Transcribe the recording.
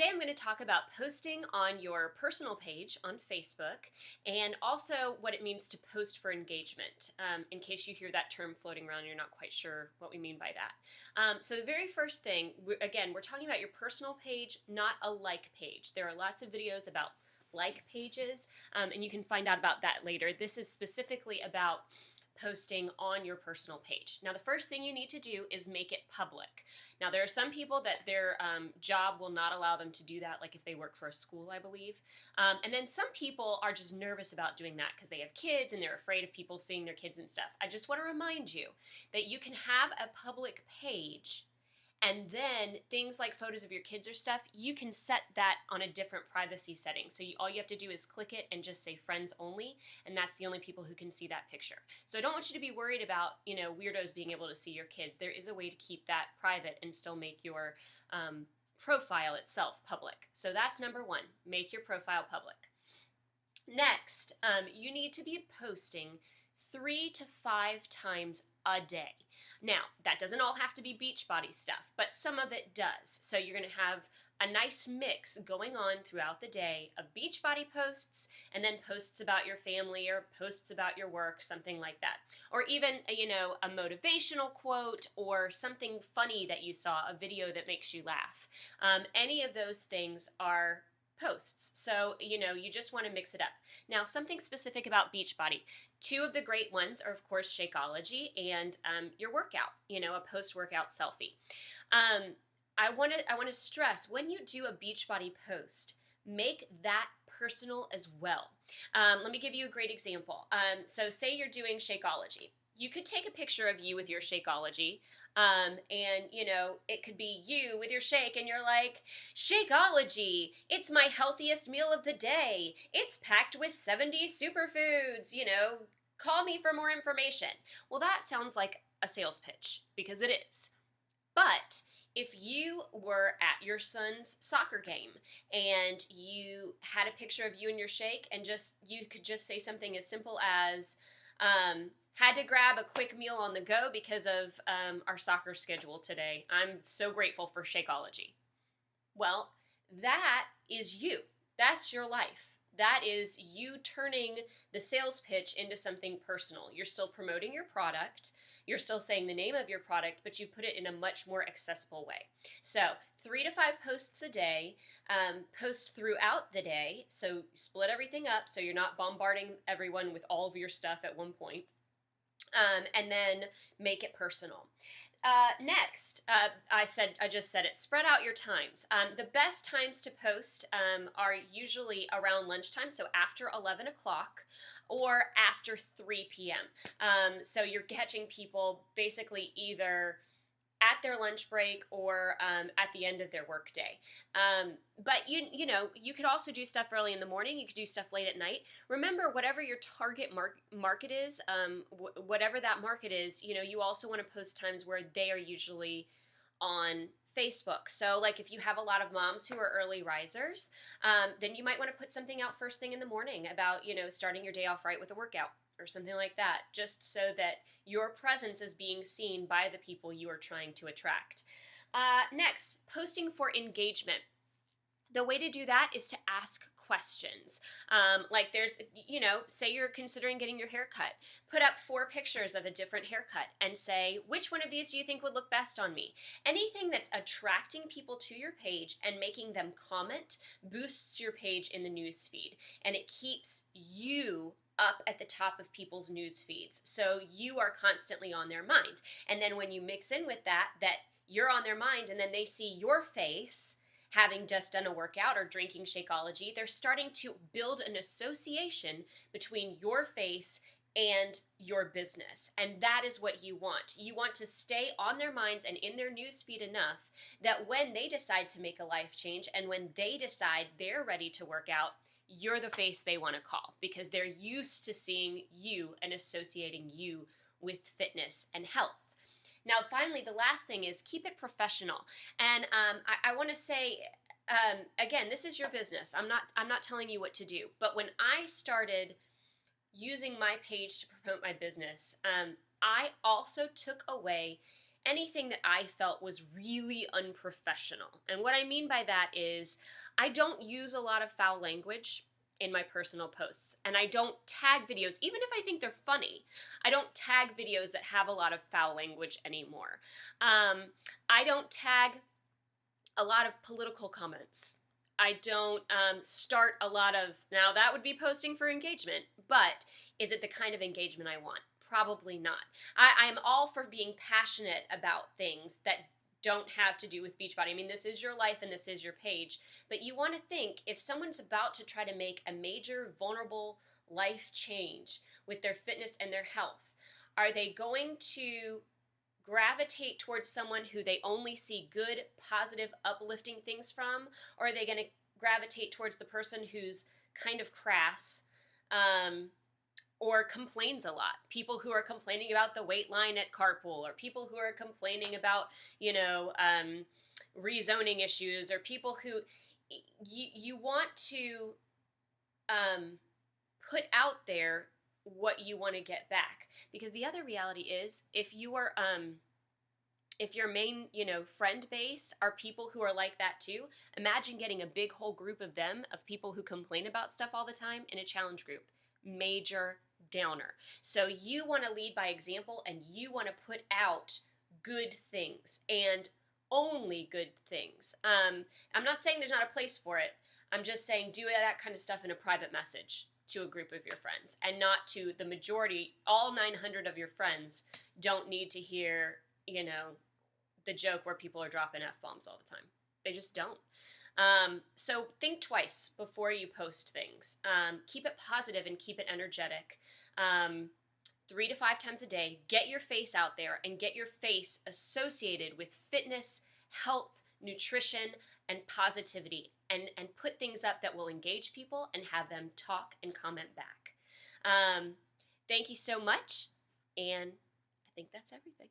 Today I'm going to talk about posting on your personal page on Facebook and also what it means to post for engagement, in case you hear that term floating around and you're not quite sure what we mean by that. So the very first thing, we're talking about your personal page, not a like page. There are lots of videos about like pages, and you can find out about that later. This is specifically about posting on your personal page. Now, the first thing you need to do is make it public. Now, there are some people that their job will not allow them to do that, like if they work for a school, I believe. And then some people are just nervous about doing that because they have kids and they're afraid of people seeing their kids and stuff. I just want to remind you that you can have a public page, and then things like photos of your kids or stuff, you can set that on a different privacy setting. So all you have to do is click it and just say friends only, and that's the only people who can see that picture. So I don't want you to be worried about, weirdos being able to see your kids. There is a way to keep that private and still make your profile itself public. So that's number one, make your profile public. Next, you need to be posting 3 to 5 times a day. Now, that doesn't all have to be Beachbody stuff, but some of it does. So you're going to have a nice mix going on throughout the day of Beachbody posts and then posts about your family or posts about your work, something like that. Or even, a motivational quote or something funny that you saw, a video that makes you laugh. Any of those things are posts. So, you just want to mix it up. Now, something specific about Beachbody. 2 of the great ones are, of course, Shakeology and your workout, a post-workout selfie. I want to stress, when you do a Beachbody post, make that personal as well. Let me give you a great example. So say you're doing Shakeology. You could take a picture of you with your Shakeology, and, it could be you with your shake, and you're like, Shakeology, it's my healthiest meal of the day. It's packed with 70 superfoods, call me for more information. Well, that sounds like a sales pitch, because it is. But if you were at your son's soccer game and you had a picture of you and your shake, and you could just say something as simple as, had to grab a quick meal on the go because of our soccer schedule today. I'm so grateful for Shakeology. Well, that is you. That's your life. That is you turning the sales pitch into something personal. You're still promoting your product. You're still saying the name of your product, but you put it in a much more accessible way. So 3 to 5 posts a day, post throughout the day. So split everything up so you're not bombarding everyone with all of your stuff at one point. And then make it personal. Next, I just said it, spread out your times. The best times to post are usually around lunchtime, so after 11 o'clock or after 3 p.m. So you're catching people basically either at their lunch break or at the end of their work day. But you could also do stuff early in the morning. You could do stuff late at night. Remember, whatever your target market is, whatever that market is, you also want to post times where they are usually on Facebook. So like if you have a lot of moms who are early risers, then you might want to put something out first thing in the morning about, starting your day off right with a workout or something like that, just so that your presence is being seen by the people you are trying to attract. Next, posting for engagement. The way to do that is to ask questions. Like there's, say you're considering getting your hair cut. Put up 4 pictures of a different haircut and say, which one of these do you think would look best on me? Anything that's attracting people to your page and making them comment boosts your page in the news feed, and it keeps you up at the top of people's news feeds. So you are constantly on their mind. And then when you mix in with that you're on their mind, and then they see your face having just done a workout or drinking Shakeology, they're starting to build an association between your face and your business. And that is what you want. You want to stay on their minds and in their newsfeed enough that when they decide to make a life change and when they decide they're ready to work out, you're the face they want to call, because they're used to seeing you and associating you with fitness and health. Now, finally, the last thing is keep it professional. And I want to say, again, this is your business. I'm not telling you what to do. But when I started using my page to promote my business, I also took away anything that I felt was really unprofessional. And what I mean by that is I don't use a lot of foul language in my personal posts, and I don't tag videos, even if I think they're funny. I don't tag videos that have a lot of foul language anymore. I don't tag a lot of political comments. I don't start a lot of, now that would be posting for engagement, but is it the kind of engagement I want? Probably not. I am all for being passionate about things that don't have to do with Beachbody. I mean, this is your life and this is your page, but you want to think if someone's about to try to make a major vulnerable life change with their fitness and their health, are they going to gravitate towards someone who they only see good, positive, uplifting things from, or are they going to gravitate towards the person who's kind of crass, or complains a lot? People who are complaining about the wait line at Carpool, or people who are complaining about, rezoning issues, or people who you want to put out there what you want to get back. Because the other reality is, if you are if your main, friend base are people who are like that too, imagine getting a big whole group of them, of people who complain about stuff all the time, in a challenge group. Major downer. So you want to lead by example, and you want to put out good things, and only good things. I'm not saying there's not a place for it. I'm just saying do that kind of stuff in a private message to a group of your friends, and not to the majority. All 900 of your friends don't need to hear, the joke where people are dropping F-bombs all the time. They just don't. So think twice before you post things. Keep it positive and keep it energetic. 3 to 5 times a day, get your face out there, and get your face associated with fitness, health, nutrition, and positivity, and put things up that will engage people and have them talk and comment back. Thank you so much, and I think that's everything.